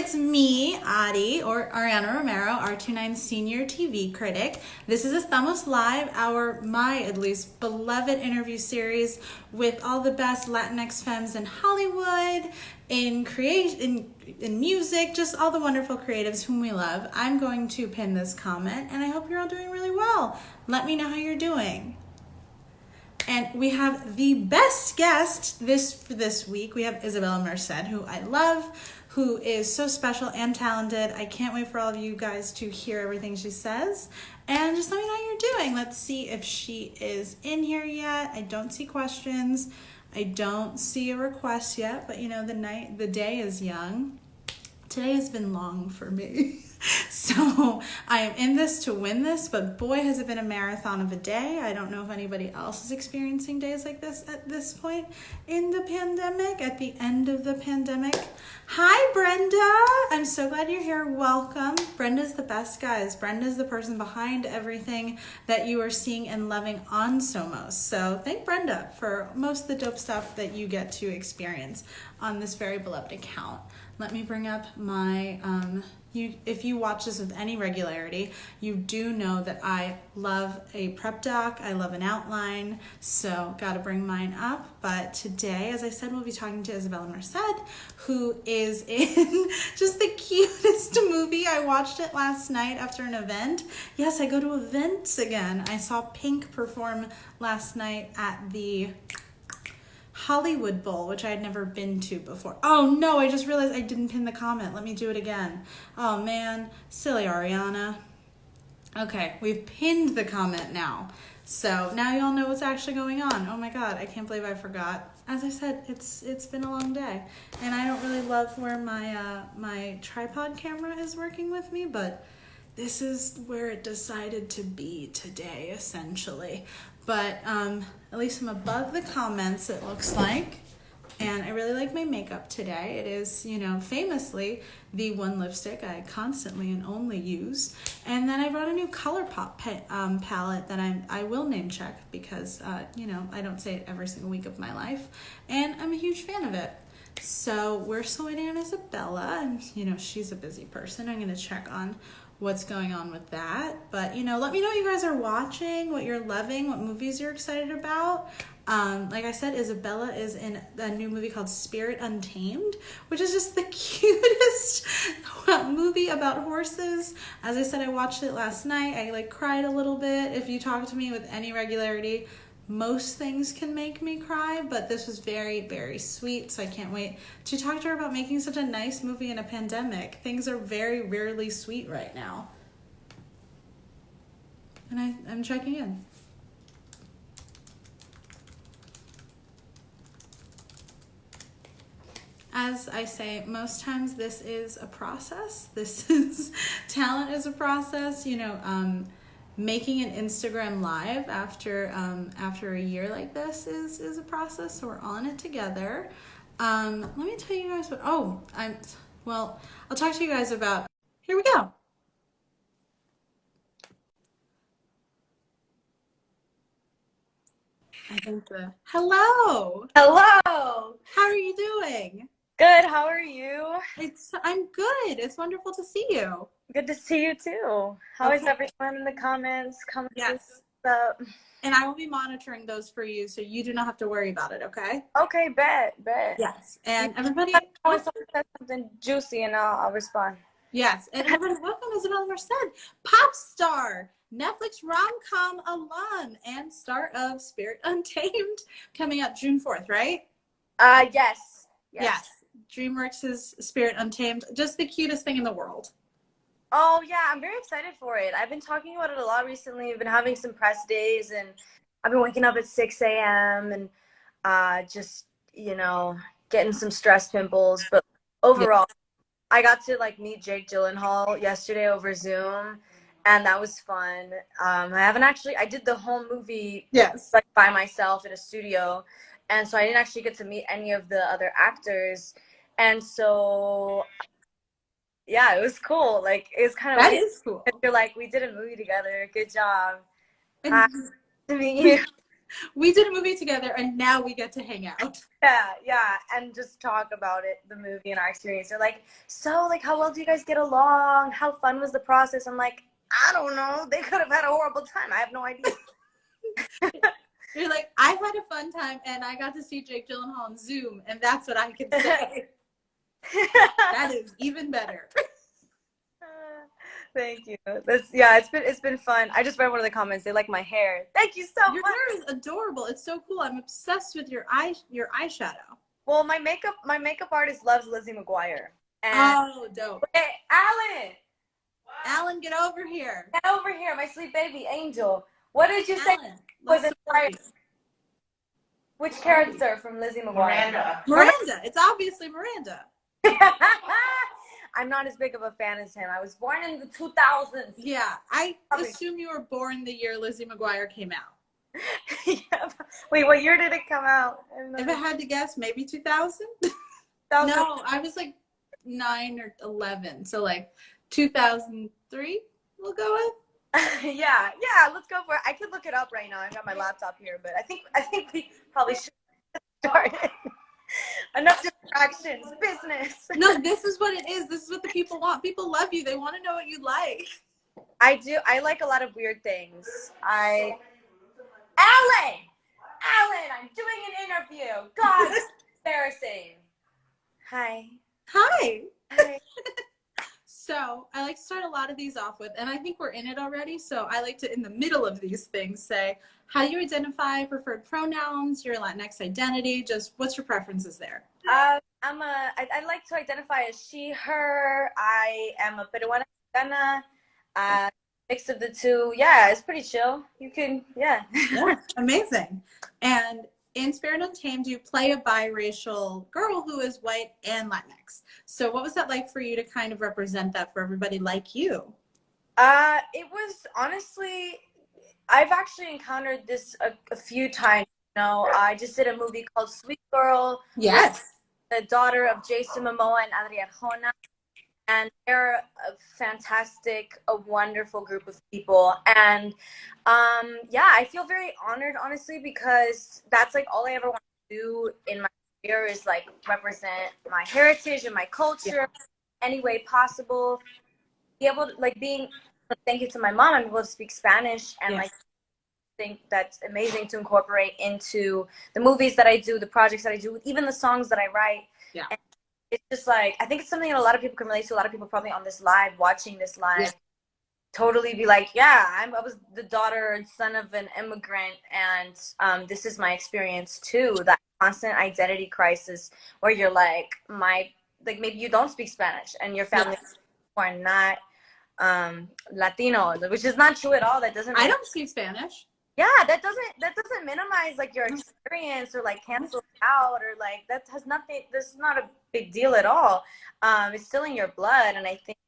it's me, Adi, or Ariana Romero, R29 Senior TV Critic. This is Estamos Live, my at least beloved interview series with all the best Latinx femmes in Hollywood, in music, just all the wonderful creatives whom we love. I'm going to pin this comment, and I hope you're all doing really well. Let me know how you're doing. And we have the best guest this week. We have Isabela Merced, who I love, who is so special and talented. I can't wait for all of you guys to hear everything she says. And just let me know how you're doing. Let's see if she is in here yet. I don't see questions. I don't see a request yet, but you know, the day is young. Today has been long for me. So I am in this to win this, but boy, has it been a marathon of a day. I don't know if anybody else is experiencing days like this at this point in the pandemic, at the end of the pandemic. Hi, Brenda. I'm so glad you're here. Welcome. Brenda's the best, guys. Brenda's the person behind everything that you are seeing and loving on Somos. So thank Brenda for most of the dope stuff that you get to experience on this very beloved account. Let me bring up my, if you watch this with any regularity, you do know that I love a prep doc, I love an outline, so gotta bring mine up. But today, as I said, we'll be talking to Isabela Merced, who is in just the cutest movie. I watched it last night after an event. Yes, I go to events again. I saw Pink perform last night at the Hollywood Bowl, which I had never been to before. Oh no, I just realized I didn't pin the comment. Let me do it again. Oh man, silly Ariana. Okay, we've pinned the comment now. So now y'all know what's actually going on. Oh my god, I can't believe I forgot. As I said, it's been a long day. And I don't really love where my tripod camera is working with me, but this is where it decided to be today, essentially. But at least I'm above the comments, it looks like. And I really like my makeup today. It is, you know, famously the one lipstick I constantly and only use. And then I brought a new ColourPop palette that I will name check because, you know, I don't say it every single week of my life. And I'm a huge fan of it. So we're still waiting on Isabela, and, you know, she's a busy person. I'm going to check on what's going on with that. But, you know, let me know what you guys are watching, what you're loving, what movies you're excited about. Like I said, Isabela is in a new movie called Spirit Untamed, which is just the cutest movie about horses. As I said, I watched it last night. I cried a little bit. If you talk to me with any regularity, most things can make me cry, but this was very, very sweet, so I can't wait to talk to her about making such a nice movie in a pandemic. Things are very rarely sweet right now. And I'm checking in. As I say, most times this is a process. Talent is a process, you know. Making an Instagram live after a year like this is a process, so we're on it together. Let me tell you guys I'll talk to you guys about, here we go. Hello. Hello. How are you doing? Good. How are you? I'm good. It's wonderful to see you. Good to see you too. How is everyone in the comments? Yes. Up? And I will be monitoring those for you, so you do not have to worry about it, okay? Okay, bet. Yes. And everybody, when someone says something juicy, and I'll respond. Yes. And everybody, welcome Isabela Merced, pop star, Netflix rom-com alum, and star of Spirit Untamed, coming up June 4th, right? Yes. DreamWorks' Spirit Untamed, just the cutest thing in the world. Oh yeah, I'm very excited for it. I've been talking about it a lot recently. I've been having some press days, and I've been waking up at 6 a.m. and just, you know, getting some stress pimples. But overall, I got to meet Jake Gyllenhaal yesterday over Zoom, and that was fun. I did the whole movie by myself in a studio, and so I didn't actually get to meet any of the other actors. And so yeah, it was cool. It was kind of That is cool. You're we did a movie together. Good job. To meet you. We did a movie together, and now we get to hang out. Yeah, and just talk about it, the movie and our experience. They're like, so, like, how well do you guys get along? How fun was the process? I'm like, I don't know. They could have had a horrible time. I have no idea. You're like, I've had a fun time, and I got to see Jake Gyllenhaal on Zoom, and that's what I can say. That is even better. Thank you. It's been fun. I just read one of the comments. They like my hair. Thank you so Your much. hair is adorable. It's so cool. I'm obsessed with your eyeshadow. Well, my makeup artist loves Lizzie McGuire. And Oh, dope. hey, Alan, Alan, get over here. get over here, my sweet baby angel. What did you say Alan, was let's inspired? celebrate. Which character from Lizzie McGuire? Miranda. It's obviously Miranda. I'm not as big of a fan as him. I was born in the 2000s. Yeah, I assume you were born the year Lizzie McGuire came out. Yeah. Wait, what year did it come out? If I had to guess, maybe 2000? No, I was like 9 or 11. So like 2003, we'll go with. Yeah, let's go for it. I could look it up right now. I've got my laptop here, but I think we probably should start it. Enough distractions, business. No, this is what it is. This is what the people want. People love you. They want to know what you like. I do. I like a lot of weird things. Alan, I'm doing an interview. God, it's embarrassing. Hi. So I like to start a lot of these off with, and I think we're in it already, so I like to, in the middle of these things, say how you identify, preferred pronouns, your Latinx identity, just what's your preferences there? I like to identify as she, her. I am a Peruana Mexicana, mix of the two. Yeah, it's pretty chill. You can, yeah. Amazing. And in Spirit Untamed, you play a biracial girl who is white and Latinx. So what was that like for you to kind of represent that for everybody like you? It was honestly, I've actually encountered this a few times. You know, I just did a movie called Sweet Girl. Yes. The daughter of Jason Momoa and Adriana Jona. And they're a wonderful group of people. And yeah, I feel very honored, honestly, because that's like all I ever want to do in my career is like represent my heritage and my culture any way possible. Be able to thank you to my mom, I'm able to speak Spanish and like think that's amazing to incorporate into the movies that I do, the projects that I do, even the songs that I write. Yeah. And it's just like, I think it's something that a lot of people can relate to. A lot of people probably on this live, watching this live, totally be like, yeah, I was the daughter and son of an immigrant, and this is my experience too. That constant identity crisis where you're like, maybe you don't speak Spanish and your family are not Latino, which is not true at all. That doesn't. I don't speak Spanish. Yeah, that doesn't minimize like your experience or like cancel it out or like that has nothing. This is not a big deal at all. It's still in your blood, and I think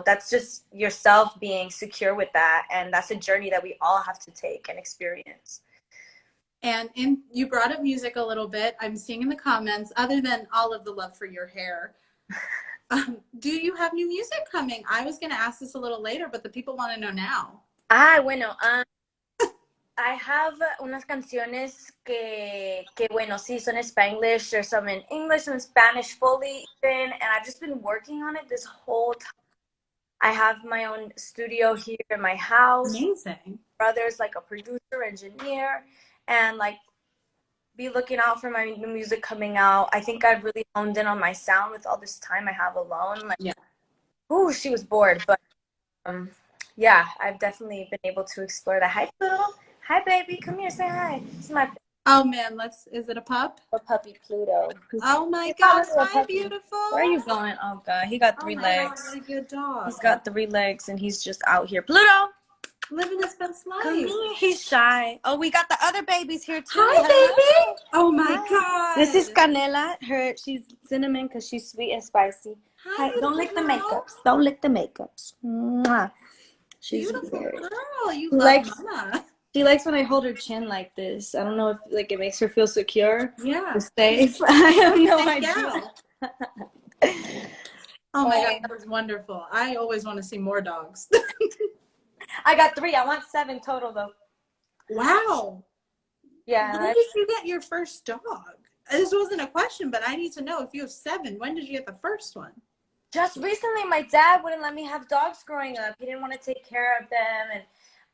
that's just yourself being secure with that, and that's a journey that we all have to take and experience. And you brought up music a little bit. I'm seeing in the comments, other than all of the love for your hair, do you have new music coming? I was going to ask this a little later, but the people want to know now. Bueno, I have unas canciones que bueno, sí, son in Spanglish. There's some in English, some in Spanish fully even, and I've just been working on it this whole time. I have my own studio here in my house. Amazing. Brother's like a producer, engineer, and like be looking out for my new music coming out. I think I've really honed in on my sound with all this time I have alone. Like, ooh, she was bored, but yeah, I've definitely been able to explore that. Hi, Pluto. Hi, baby. Come here, say hi. This is my. Oh man, is it a pup? A puppy, Pluto. Oh my gosh, hi, beautiful. Where are you going? Oh god, he got 3 legs. God, what a good dog. He's got 3 legs and he's just out here. Pluto, living his best life. Come here. He's shy. Oh, we got the other babies here too. Hi, baby. Oh my god. This is Canela. She's cinnamon because she's sweet and spicy. Hi, don't lick the makeups. Don't lick the makeups. Mwah. She's beautiful very girl. You love mama. She likes when I hold her chin like this. I don't know if like it makes her feel secure. Yeah. Safe. I have no idea. Oh my god, that was wonderful. I always want to see more dogs. I got 3. I want 7 total though. Wow. Yeah. When did you get your first dog? This wasn't a question, but I need to know if you have 7. When did you get the first one? Just recently, my dad wouldn't let me have dogs growing up. He didn't want to take care of them,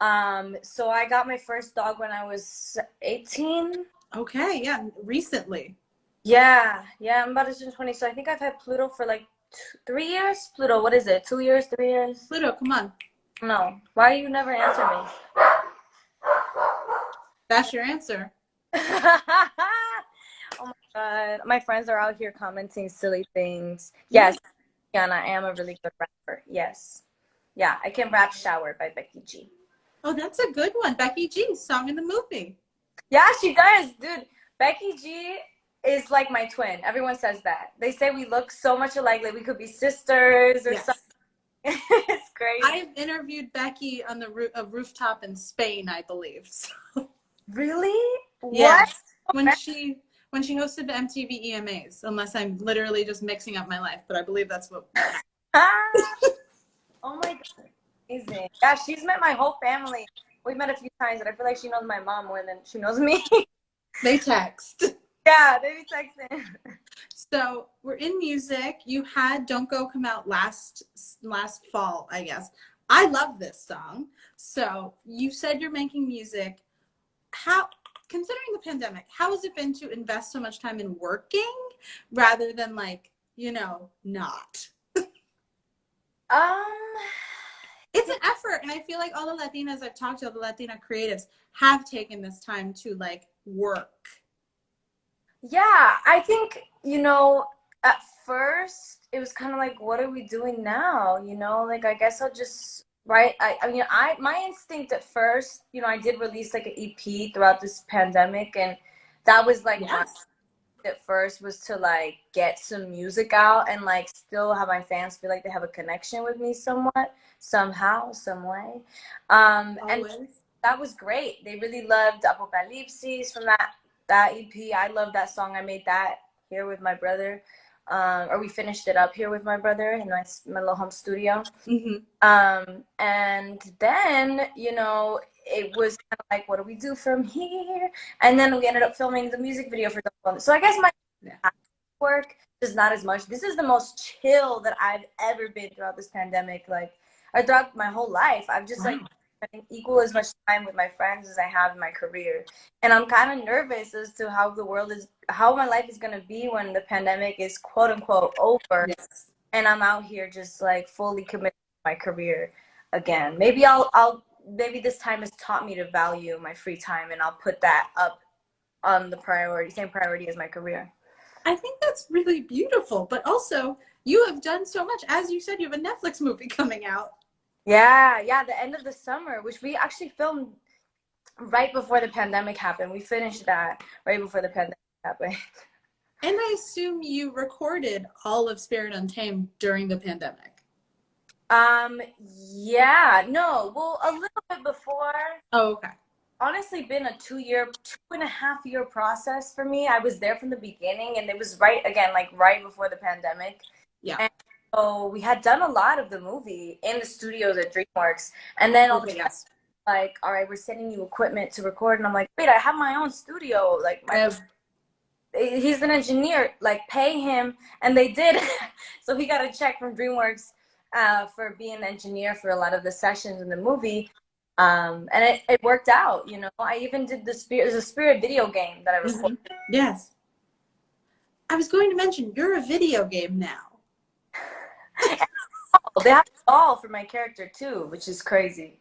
and so I got my first dog when I was 18. Okay, yeah, recently. Yeah, yeah, I'm about to turn 20, so I think I've had Pluto for like 3 years. Pluto, what is it? 2 years, 3 years? Pluto, come on. No. Why you never answer me? That's your answer. Oh my God. My friends are out here commenting silly things. Yes, Yana, I am a really good rapper. Yes. Yeah, I can rap Shower by Becky G. Oh, that's a good one. Becky G, song in the movie. Yeah, she does, dude. Becky G is like my twin. Everyone says that. They say we look so much alike, like we could be sisters or something. Yes. It's crazy. I've interviewed Becky on the rooftop in Spain, I believe. So, Really? yeah, What? when she hosted the MTV EMAs, unless I'm literally just mixing up my life, but I believe that's what. Ah, oh my God. Amazing. Yeah, she's met my whole family. We've met a few times, and I feel like she knows my mom more than she knows me. They text. Yeah, they be texting. So we're in music. You had "Don't Go" come out last fall, I guess. I love this song. So you said you're making music. How, considering the pandemic, how has it been to invest so much time in working rather than like, not? Um, It's an effort, and I feel like all the Latinas I've talked to, all the Latina creatives, have taken this time to like work. yeah, I think, at first it was kind of like, what are we doing now? Like, I guess I'll just write. My instinct at first, I did release like an EP throughout this pandemic, and that was like my Yes. at first was to like get some music out and like still have my fans feel like they have a connection with me somewhat, somehow, some way. And Always. that was great. They really loved Apocalipsis from that EP. I love that song. I made that here with my brother. Or we finished it up here with my brother in my little home studio. Mm-hmm. And then, it was kind of like, what do we do from here? And then we ended up filming the music video for the film. So I guess my work is not as much. This is the most chill that I've ever been throughout this pandemic. Like, or throughout my whole life. I've just like spending equal as much time with my friends as I have in my career. And I'm kind of nervous as to how my life is going to be when the pandemic is quote unquote over. Yes. And I'm out here just like fully committed to my career again. Maybe this time has taught me to value my free time, and I'll put that up on the same priority as my career. I think that's really beautiful, but also you have done so much. As you said, you have a Netflix movie coming out. Yeah, the end of the summer, which we actually filmed right before the pandemic happened. We finished that right before the pandemic happened. And I assume you recorded all of Spirit Untamed during the pandemic. Yeah, no, well, a little bit before. Oh, okay. Honestly been a 2.5 year process for me. I was there from the beginning, and it was right before the pandemic. Yeah. And so we had done a lot of the movie in the studios at DreamWorks, and then all the time, like, all right, we're sending you equipment to record, and I'm like, wait, I have my own studio. Like, he's an engineer. Like, pay him, and they did. So he got a check from DreamWorks for being an engineer for a lot of the sessions in the movie. And it worked out, I even did there's a Spirit video game that I recorded. Mm-hmm. Yes. I was going to mention, you're a video game now. They have a doll for my character too, which is crazy.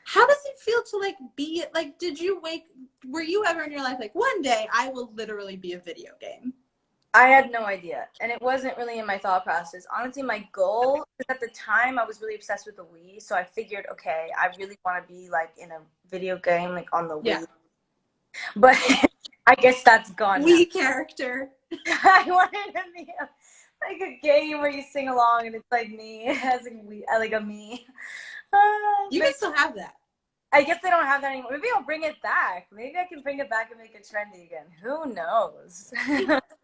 How does it feel to like be like, were you ever in your life like, one day I will literally be a video game? I had no idea, and it wasn't really in my thought process. Honestly, my goal, because at the time I was really obsessed with the Wii, so I figured, okay, I really want to be like in a video game, like on the Wii. Yeah. But I guess that's gone now. Wii character. I wanted to be like a game where you sing along and it's like me, as like a me. You can still have that. I guess they don't have that anymore. Maybe I'll bring it back. Maybe I can bring it back and make it trendy again. Who knows?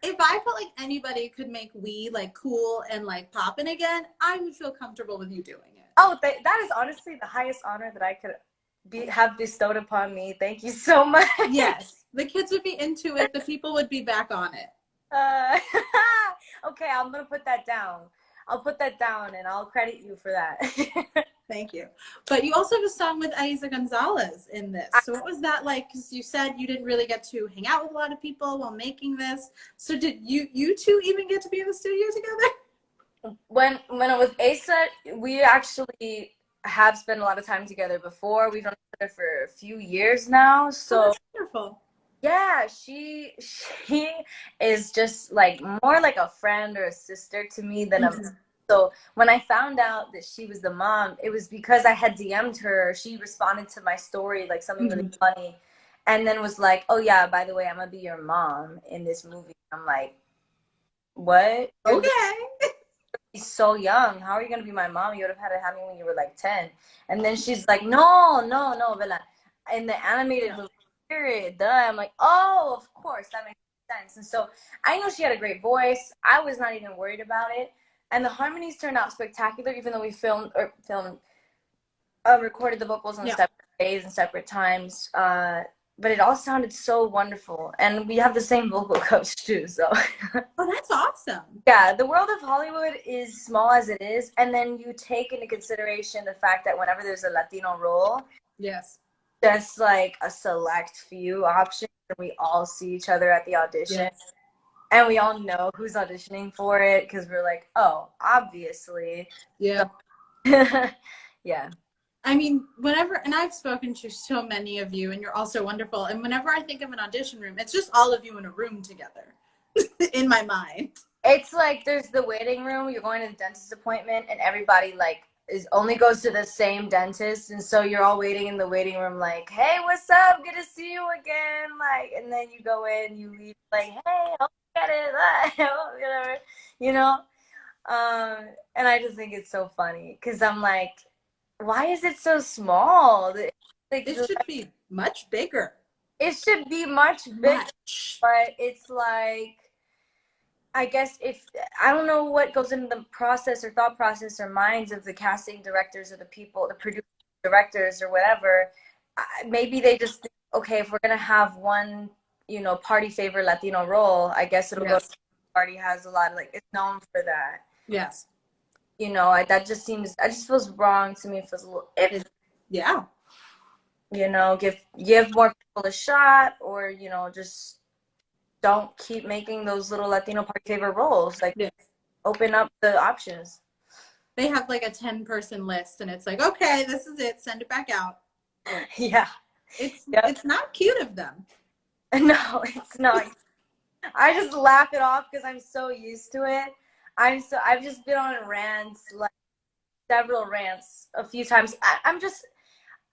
If I felt like anybody could make Wii like cool and like poppin' again, I would feel comfortable with you doing it. Oh, that is honestly the highest honor that I could have bestowed upon me. Thank you so much. Yes, the kids would be into it. The people would be back on it. Uh, okay, I'm gonna put that down. I'll put that down and I'll credit you for that. Thank you. But you also have a song with Aiza Gonzalez in this. So what was that like? Because you said you didn't really get to hang out with a lot of people while making this. So did you two even get to be in the studio together? When I was Asa, we actually have spent a lot of time together before. We've known each other for a few years now. So that's wonderful. yeah, she is just like more like a friend or a sister to me than a. So when I found out that she was the mom, it was because I had DM'd her. She responded to my story like something really funny, and then was like, "Oh yeah, by the way, I'm gonna be your mom in this movie." I'm like, "What? You're Okay. so young. How are you gonna be my mom? You would have had to have me when you were like 10." And then she's like, "No, no, no, Bella. In the animated movie, period, duh." I'm like, "Oh, of course, that makes sense." And so I know she had a great voice. I was not even worried about it, and the harmonies turned out spectacular. Even though we recorded the vocals on separate days and separate times, but it all sounded so wonderful. And we have the same vocal coach too, so. Oh, that's awesome. Yeah, the world of Hollywood is small as it is, and then you take into consideration the fact that whenever there's a Latino role, yes, just like a select few options, and we all see each other at the audition, and we all know who's auditioning for it because we're like, oh, obviously. Yeah. So, yeah. I mean, whenever, and I've spoken to so many of you, and you're also wonderful. And whenever I think of an audition room, it's just all of you in a room together in my mind. It's like there's the waiting room, you're going to the dentist appointment, and everybody like only goes to the same dentist, and so you're all waiting in the waiting room like, "Hey, what's up? Good to see you again." Like, and then you go in, you leave like, "Hey, hope you get it," whatever, you know. And I just think it's so funny because I'm like, why is it so small? Like, it should be much bigger. It should be much bigger, but it's like, I guess if I don't know what goes into the process or thought process or minds of the casting directors or the people, the producers, directors or whatever, maybe they just think, okay, if we're gonna have one, party favorite Latino role, I guess it'll go. Party has a lot of it's known for that. Yes. That just feels wrong to me. It feels a little yeah. Give more people a shot, or just don't keep making those little Latino party favorite roles. Like, open up the options. They have like a 10-person list, and it's like, okay, this is it. Send it back out. Yeah. It's not cute of them. No, it's not. I just laugh it off because I'm so used to it. I've just been on rants, like several rants a few times.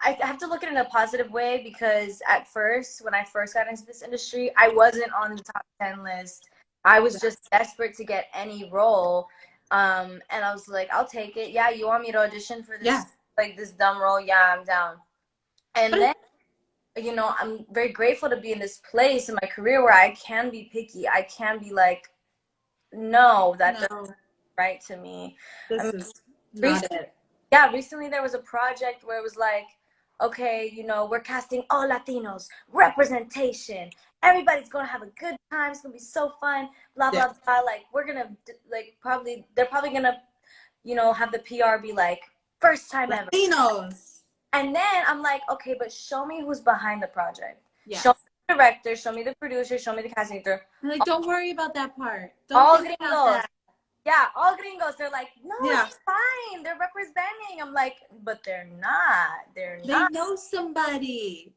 I have to look at it in a positive way because at first, when I first got into this industry, I wasn't on the top 10 list. I was just desperate to get any role. And I was like, I'll take it. Yeah, you want me to audition for this, this dumb role? Yeah, I'm down. And then, I'm very grateful to be in this place in my career where I can be picky. I can be like, no, that doesn't right to me. This is not it. Yeah, recently there was a project where it was like, okay, we're casting all Latinos, representation. Everybody's gonna have a good time. It's gonna be so fun. Blah blah blah. Like, we're gonna they're probably gonna, have the PR be like, first time ever. Latinos. And then I'm like, okay, but show me who's behind the project. Show me the director. Show me the producer. Show me the casting director. Like, don't worry about that part. All gringos. Yeah, all gringos. They're like, no, it's fine. They're representing. I'm like, but they're not. They know somebody.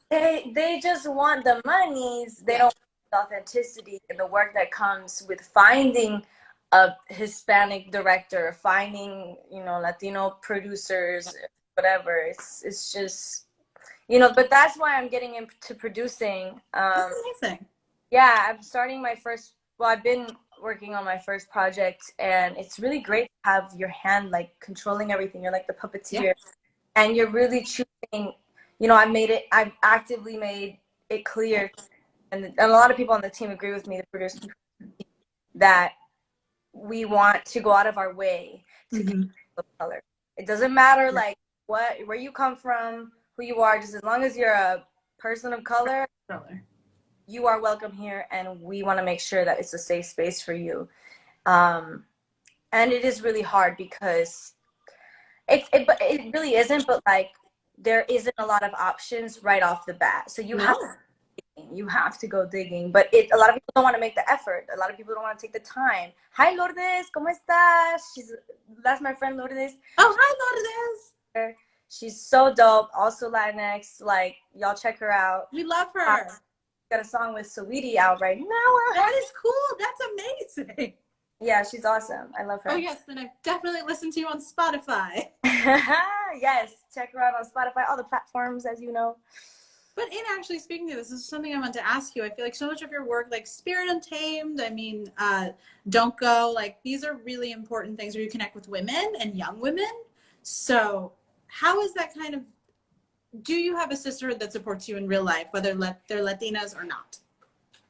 they just want the monies. They don't want the authenticity and the work that comes with finding a Hispanic director, finding, Latino producers, whatever. It's just, but that's why I'm getting into producing. That's amazing. Yeah, I'm starting I've been working on my first project, and it's really great to have your hand like controlling everything. You're like the puppeteer, and you're really choosing. I've actively made it clear, and a lot of people on the team agree with me, the producers, that we want to go out of our way to get color. It doesn't matter like where you come from, who you are. Just as long as you're a person of color, you are welcome here, and we want to make sure that it's a safe space for you. And it is really hard because it really isn't, but like there isn't a lot of options right off the bat. So you have to go digging, but a lot of people don't want to make the effort. A lot of people don't want to take the time. Hi Lourdes, ¿cómo estás? That's my friend Lourdes. Oh, hi Lourdes. She's so dope. Also Latinx. Like, y'all check her out. We love her. Got a song with Saweetie out right now. That is cool. That's amazing. Yeah, she's awesome. I love her. Oh yes, then I've definitely listened to you on Spotify. Yes, check her out on Spotify, all the platforms, as you know. But in actually speaking to this is something I want to ask you. I feel like so much of your work, like Spirit Untamed, I mean, Don't Go, like these are really important things where you connect with women and young women. So how is that kind of, do you have a sisterhood that supports you in real life, whether they're Latinas or not?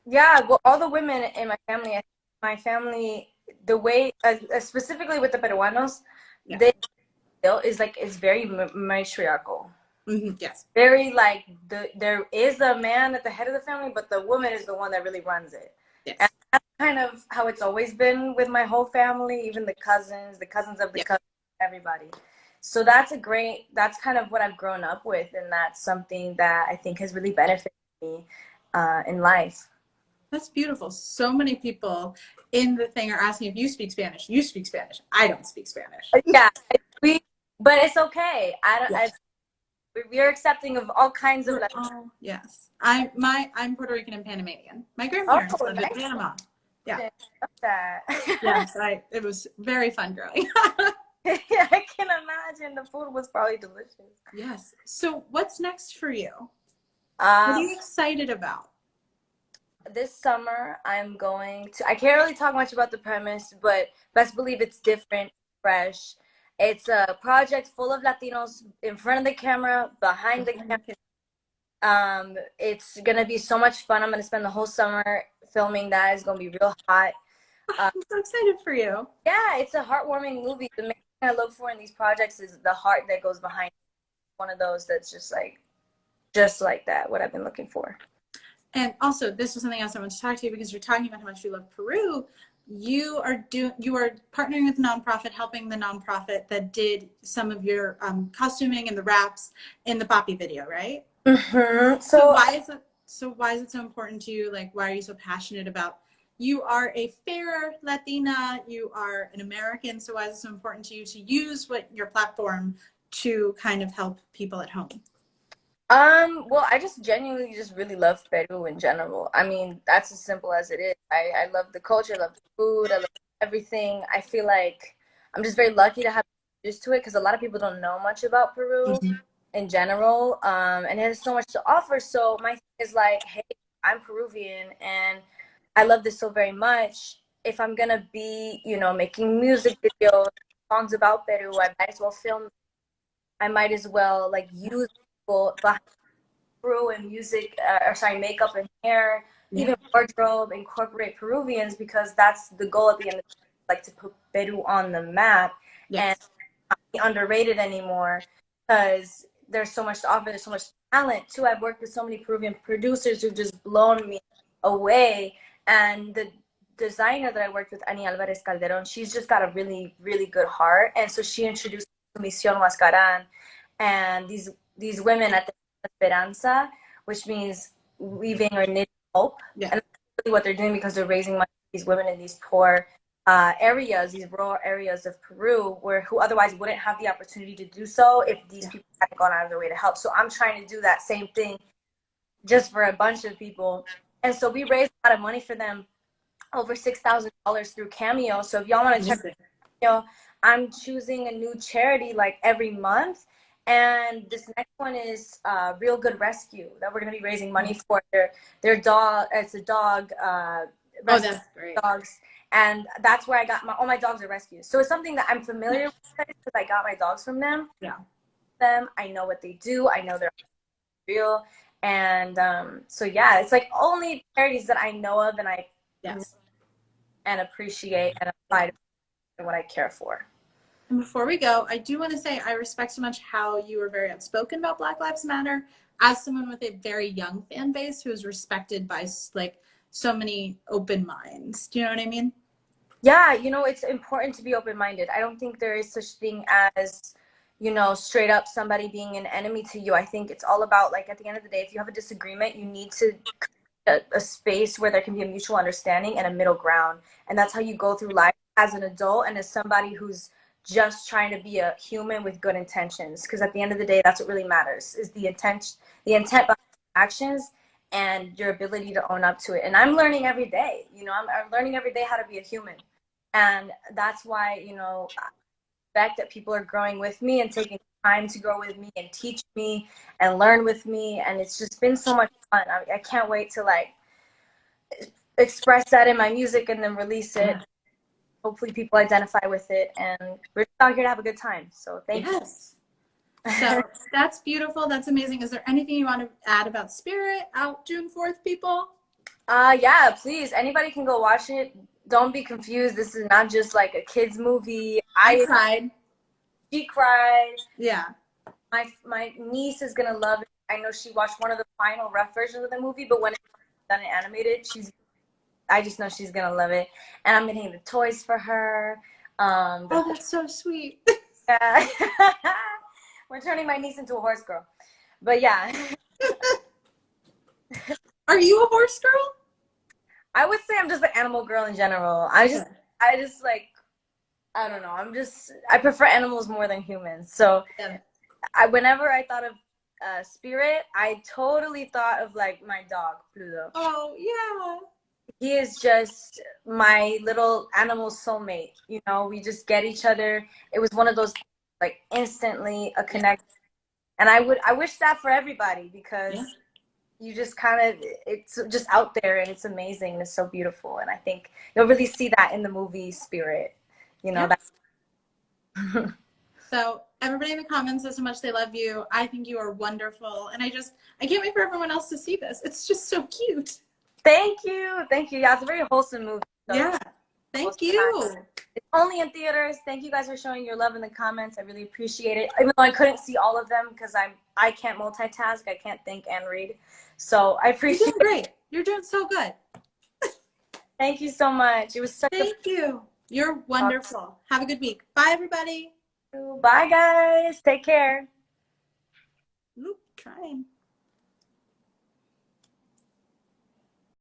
Yeah, well, all the women in my family, the way, specifically with the Peruanos, they is like, it's very matriarchal. Mm-hmm. Yes. Very like there is a man at the head of the family, but the woman is the one that really runs it. Yes. And that's kind of how it's always been with my whole family, even the cousins of the cousins, everybody. So that's kind of what I've grown up with, and that's something that I think has really benefited me in life. That's beautiful. So many people in the thing are asking if you speak Spanish. You speak Spanish. I don't speak Spanish. Yeah, but it's okay. We're accepting of all kinds of. Yes, I'm Puerto Rican and Panamanian. My grandparents lived in Panama. Yeah. Yes, it was very fun growing. Yeah, I can imagine the food was probably delicious. Yes. So what's next for you? What are you excited about? This summer, I can't really talk much about the premise, but best believe it's different, fresh. It's a project full of Latinos in front of the camera, behind the camera. It's going to be so much fun. I'm going to spend the whole summer filming that. It's going to be real hot. I'm so excited for you. Yeah, it's a heartwarming movie. The main thing I look for in these projects is the heart that goes behind one of those that's just like that, what I've been looking for. And also, this was something else I want to talk to you because you're talking about how much you love Peru. You are partnering with a nonprofit, helping the nonprofit that did some of your costuming and the wraps in the Poppy video, right? Mm-hmm. So why is it so important to you? Like, why are you so passionate about? You are a fair Latina. You are an American. So why is it so important to you to use your platform to kind of help people at home? Well, I just genuinely just really love Peru in general. I mean, that's as simple as it is. I love the culture, I love the food, I love everything. I feel like I'm just very lucky to have used to it because a lot of people don't know much about Peru in general. And it has so much to offer. So my thing is like, hey, I'm Peruvian and I love this so very much. If I'm gonna be, making music videos, songs about Peru, I might as well film. I might as well like use behind Peru and music, makeup and hair, even wardrobe, incorporate Peruvians because that's the goal at the end of the day, like to put Peru on the map and not be underrated anymore because there's so much to offer, there's so much talent too. I've worked with so many Peruvian producers who've just blown me away, and the designer that I worked with, Ani Alvarez Calderon, she's just got a really, really good heart, and so she introduced me to Misión Huascarán, and these women at the Esperanza, which means weaving or knitting hope. Yeah. And that's really what they're doing because they're raising money for these women in these poor areas, these rural areas of Peru, who otherwise wouldn't have the opportunity to do so if these people hadn't gone out of their way to help. So I'm trying to do that same thing just for a bunch of people. And so we raised a lot of money for them, over $6,000 through Cameo. So if y'all want to check Cameo, I'm choosing a new charity like every month. And this next one is Real Good Rescue that we're going to be raising money for. Their dog, it's a dog. That's great. Dogs. And that's where I got all my dogs are rescued. So it's something that I'm familiar with because I got my dogs from them. Yeah. I know what they do. I know they're real. And so, yeah, it's like only charities that I know of and and appreciate and apply to what I care for. And before we go, I do want to say I respect so much how you were very outspoken about Black Lives Matter as someone with a very young fan base who is respected by like so many open minds. Do you know what I mean? Yeah, it's important to be open-minded. I don't think there is such thing as, straight up somebody being an enemy to you. I think it's all about, like, at the end of the day, if you have a disagreement, you need to a space where there can be a mutual understanding and a middle ground. And that's how you go through life as an adult and as somebody who's just trying to be a human with good intentions. Because at the end of the day, that's what really matters, is the intent behind actions and your ability to own up to it. And I'm learning every day. I'm learning every day how to be a human. And that's why, I respect that people are growing with me and taking time to grow with me and teach me and learn with me. And it's just been so much fun. I can't wait to like express that in my music and then release it. Hopefully people identify with it, and we're just out here to have a good time. So thank you. So that's beautiful. That's amazing. Is there anything you want to add about Spirit out June 4th, people? Yeah, please. Anybody can go watch it. Don't be confused. This is not just like a kid's movie. I cried. She cried. Yeah. My niece is gonna love it. I know she watched one of the final rough versions of the movie, but when it's done and animated, I just know she's gonna love it. And I'm getting the toys for her. Oh, that's so sweet. Yeah. We're turning my niece into a horse girl. But yeah. Are you a horse girl? I would say I'm just an animal girl in general. I just like, I don't know. I prefer animals more than humans. So yeah. Whenever I thought of Spirit, I totally thought of like my dog, Pluto. Oh, yeah. He is just my little animal soulmate. We just get each other. It was one of those, like, instantly a connection. And I wish that for everybody, because you just it's just out there and it's amazing and it's so beautiful. And I think you'll really see that in the movie Spirit. That's So everybody in the comments says how much they love you. I think you are wonderful. And I can't wait for everyone else to see this. It's just so cute. Thank you. Yeah, it's a very wholesome movie. So yeah. Thank you. It's only in theaters. Thank you guys for showing your love in the comments. I really appreciate it. Even though I couldn't see all of them because I can't multitask. I can't think and read. So I appreciate You're doing great. You're doing so good. Thank you so much. It was such Thank you. You're wonderful. Have a good week. Bye, everybody. Bye, guys. Take care. Trying.